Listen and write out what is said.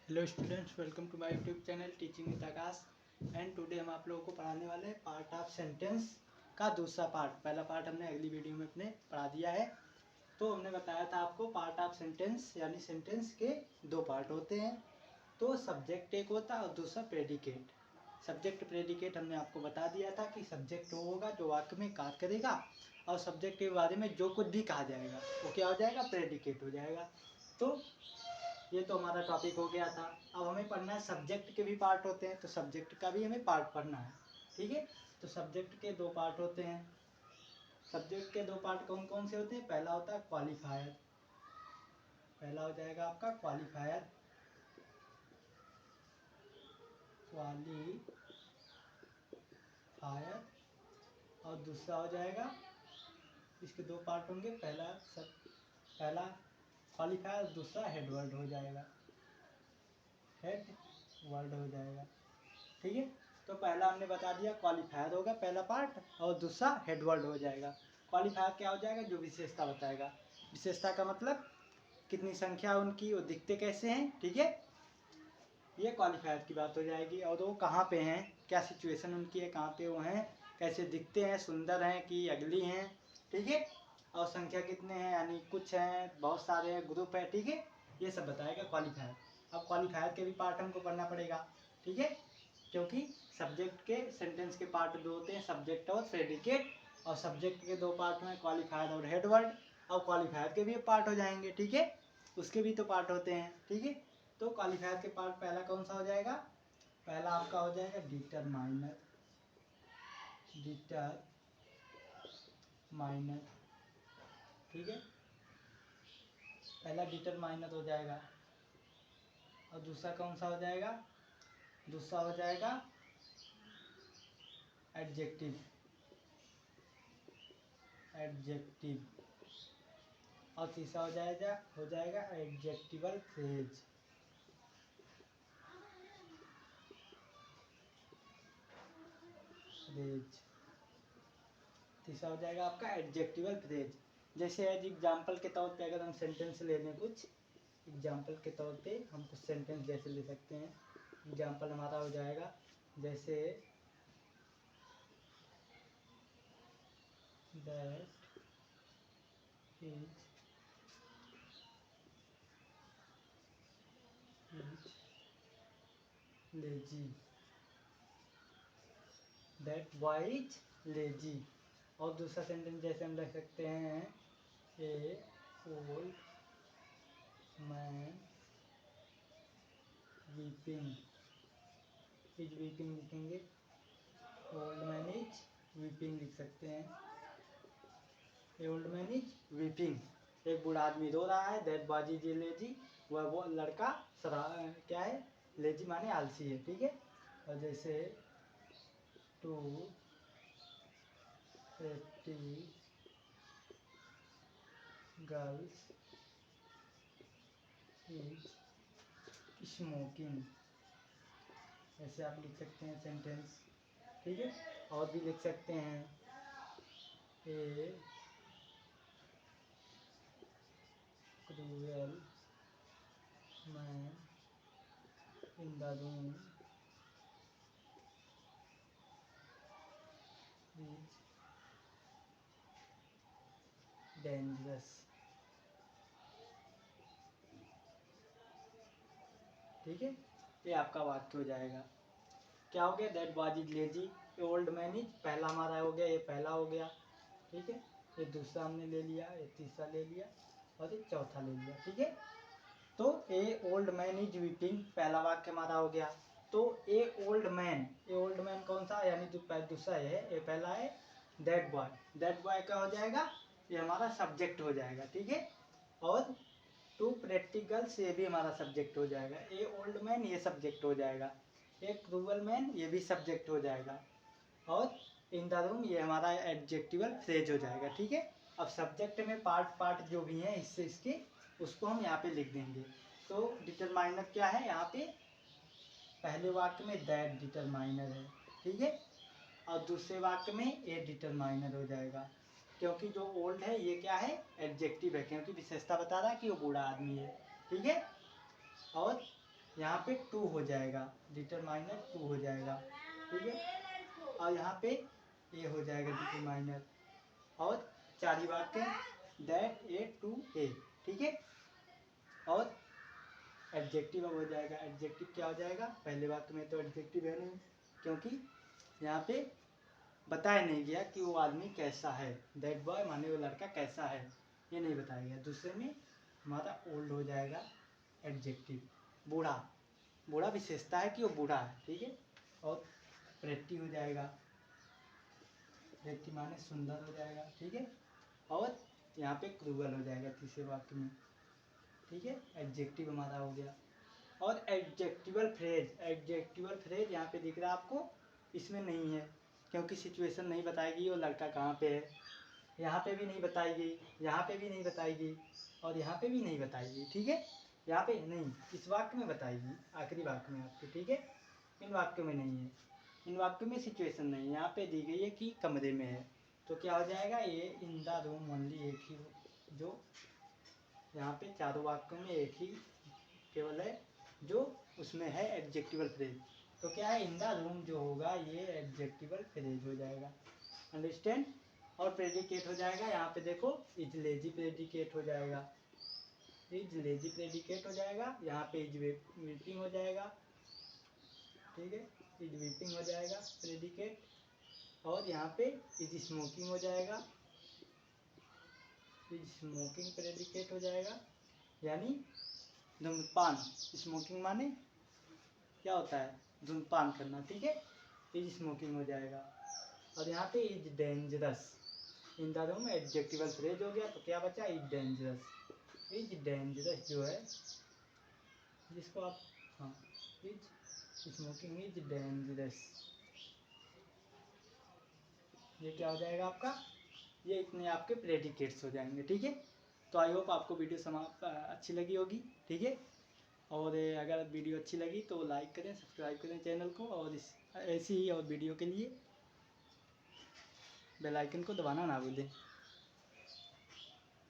Hello students, welcome to my YouTube channel teaching with Aakash. And today हम आप लोगों को पढ़ाने वाले हैं पार्ट ऑफ सेंटेंस का दूसरा पार्ट। पहला पार्ट हमने अगली वीडियो में अपने पढ़ा दिया है। तो हमने बताया था आपको पार्ट ऑफ सेंटेंस यानी सेंटेंस के दो पार्ट होते हैं। तो सब्जेक्ट एक होता है और दूसरा प्रेडिकेट। सब्जेक्ट प्रेडिकेट हमने आपको बता दिया था कि सब्जेक्ट वो होगा जो वाक्य में कार्य करेगा, और सब्जेक्ट के बारे में जो कुछ भी कहा जाएगा वो क्या हो जाएगा, प्रेडिकेट हो जाएगा। तो ये तो हमारा टॉपिक हो गया था। अब हमें पढ़ना है सब्जेक्ट के भी पार्ट होते हैं, तो सब्जेक्ट का भी हमें पार्ट पढ़ना है। ठीक है, तो सब्जेक्ट के दो पार्ट होते हैं। सब्जेक्ट के दो पार्ट कौन कौन से होते हैं? पहला होता है क्वालिफायर। पहला हो जाएगा आपका क्वालिफायर। क्वालिफायर। और दूसरा हो जाएगा, इसके दो पार्ट होंगे। पहला क्वालिफायर, दूसरा हेड वर्ड हो जाएगा। हेड वर्ड हो जाएगा। ठीक है, तो पहला हमने बता दिया क्वालिफायर होगा पहला पार्ट, और दूसरा हेडवर्ड हो जाएगा। क्वालिफायर क्या हो जाएगा? जो विशेषता बताएगा। विशेषता का मतलब कितनी संख्या उनकी, वो दिखते कैसे हैं। ठीक है, ये क्वालिफायर की बात हो जाएगी। और वो कहाँ पे हैं, क्या सिचुएशन उनकी है, कहाँ पे वो हैं, कैसे दिखते हैं, सुंदर हैं कि अगली हैं। ठीक है, और संख्या कितने हैं, यानी कुछ हैं, बहुत सारे हैं, ग्रुप है। ठीक है, ये सब बताएगा क्वालिफायर। अब क्वालिफायर के भी पार्ट हमको पढ़ना पड़ेगा। ठीक है, क्योंकि सब्जेक्ट के सेंटेंस के पार्ट दो होते हैं, सब्जेक्ट और प्रेडिकेट। और सब्जेक्ट के दो पार्ट में क्वालिफायर और हेडवर्ड। अब क्वालिफायर के भी पार्ट हो जाएंगे। ठीक है, उसके भी तो पार्ट होते हैं। ठीक है, तो क्वालिफायर के पार्ट पहला कौन सा हो जाएगा? पहला आपका हो जाएगा डिटरमाइनर। डिटरमाइनर। ठीक है, पहला डिटरमाइनर हो जाएगा। और दूसरा कौन सा हो जाएगा? दूसरा हो जाएगा एडजेक्टिव। एडजेक्टिव। और तीसरा हो जाएगा एडजेक्टिवल फ्रेज। फ्रेज। तीसरा हो जाएगा आपका एडजेक्टिवल फ्रेज। जैसे एज एग्जाम्पल के तौर पे अगर हम सेंटेंस ले लें, कुछ एग्जाम्पल के तौर पे हम कुछ सेंटेंस जैसे ले सकते हैं। एग्जाम्पल हमारा हो जाएगा जैसे that is lazy. That boy is lazy. और दूसरा सेंटेंस जैसे हम लिख सकते हैं, a old man weeping. Is weeping लिखेंगे, ओल्ड मैन इज वीपिंग लिख सकते हैं। ओल्ड मैन इज वीपिंग, एक बूढ़ा आदमी रो रहा है। दैट बॉय इज लेजी, वह वो लड़का क्या है, लेजी माने आलसी है। ठीक है, और जैसे two pretty girls is smoking, ऐसे आप लिख सकते हैं सेंटेंस। ठीक है, और भी लिख सकते हैं, a cruel man in the room is dangerous. ठीक है, ये आपका वाक्य हो जाएगा। क्या हो गया? That boy is lazy, old man is, पहला हमारा हो गया, ये पहला हो गया। ठीक है, ये दूसरा हमने ले लिया, ये तीसरा ले लिया, और ये चौथा ले लिया। ठीक है, तो ए ओल्ड मैन इज वीपिंग पहला वाक्य हमारा हो गया। तो ए ओल्ड मैन कौन सा, यानी दूसरा है, ये पहला है दैट बॉय। दैट बॉय क्या हो जाएगा? ये हमारा सब्जेक्ट हो जाएगा। ठीक है, और टू प्रैक्टिकल्स ये भी हमारा सब्जेक्ट हो जाएगा। ए ओल्ड मैन ये सब्जेक्ट हो जाएगा। ए क्रूअल मैन ये भी सब्जेक्ट हो जाएगा। और इन द रूम ये हमारा एडजेक्टिवल फ्रेज हो जाएगा। ठीक है, अब सब्जेक्ट में पार्ट जो भी हैं इससे इसके, उसको हम यहाँ पे लिख देंगे। तो डिटरमाइनर क्या है, यहाँ पे पहले वाक्य में दैट डिटरमाइनर है। ठीक है, और दूसरे वाक्य में ए डिटरमाइनर हो जाएगा। क्योंकि जो ओल्ड है ये क्या है, एडजेक्टिव है, क्योंकि विशेषता बता रहा है कि वो बूढ़ा आदमी है। ठीक है, और यहाँ पे टू हो जाएगा, डिटरमाइनर टू हो जाएगा, ठीक है। और यहाँ पे ए हो जाएगा डिटरमाइनर, और चारी वाक्य दैट ए टू ए, ठीक है। और एडजेक्टिव अब हो जाएगा, एडजेक्टिव क्या हो जाएगा, पहले वाक्य में तो एडजेक्टिव है नहीं, क्योंकि यहाँ पे बताया नहीं गया कि वो आदमी कैसा है, दैट बॉय माने वो लड़का कैसा है, ये नहीं बताया गया। दूसरे में हमारा ओल्ड हो जाएगा एडजेक्टिव, बूढ़ा, बूढ़ा विशेषता है कि वो बूढ़ा है, ठीक है। और प्रेटी हो जाएगा, प्रेटी माने सुंदर हो जाएगा, ठीक है। और यहाँ पे क्रूअल हो जाएगा तीसरे वाक्य में, ठीक है। एडजेक्टिव हमारा हो गया। और एडजेक्टिवल फ्रेज, एडजेक्टिवल फ्रेज यहाँ पे दिख रहा है आपको, इसमें नहीं है, क्योंकि सिचुएशन नहीं बताएगी वो लड़का कहाँ पे है, यहाँ पे भी नहीं बताएगी, यहाँ पे भी नहीं बताएगी, और यहाँ पे भी नहीं बताएगी, ठीक है। यहाँ पे नहीं, इस वाक्य में बताएगी, आखिरी वाक्य में आपके, ठीक है। इन वाक्यों में नहीं है, इन वाक्यों में सिचुएशन नहीं है। यहाँ पे दी गई है कि कमरे में है, तो क्या हो जाएगा, ये इन द रूम ओनली, एक ही, जो यहाँ पे चारों वाक्यों में एक ही केवल है जो उसमें है एडजेक्टिवल फ्रेज, तो क्या है, इन द रूम जो होगा ये एडजेक्टिवल फ्रेज हो जाएगा, अंडरस्टैंड। और प्रेडिकेट हो जाएगा, यहाँ पे देखो इज लेजी प्रेडिकेट हो जाएगा, इज लेजी प्रेडिकेट हो जाएगा, यहाँ पे इज वीपिंग हो जाएगा, ठीक है, इज वीपिंग हो जाएगा प्रेडिकेट। और यहाँ पे इज स्मोकिंग हो जाएगा, इज स्मोकिंग प्रेडिकेट हो जाएगा, यानी धूम्रपान, स्मोकिंग माने क्या होता है, धूम्रपान करना, ठीक है, इज स्मोकिंग हो जाएगा। और यहाँ पे is dangerous, in the room adjectival phrase हो गया, तो क्या बचा, इज डेंजरस, इज डेंजरस जो है जिसको आप, हाँ, इज स्मोकिंग इज डेंजरस, ये क्या हो जाएगा आपका, ये इतने आपके प्रेडिकेट्स हो जाएंगे, ठीक है। तो आई होप आपको वीडियो समाप्त अच्छी लगी होगी, ठीक है। और अगर वीडियो अच्छी लगी तो लाइक करें, सब्सक्राइब करें चैनल को, और इस ऐसी ही और वीडियो के लिए बेल आइकन को दबाना ना भूलें।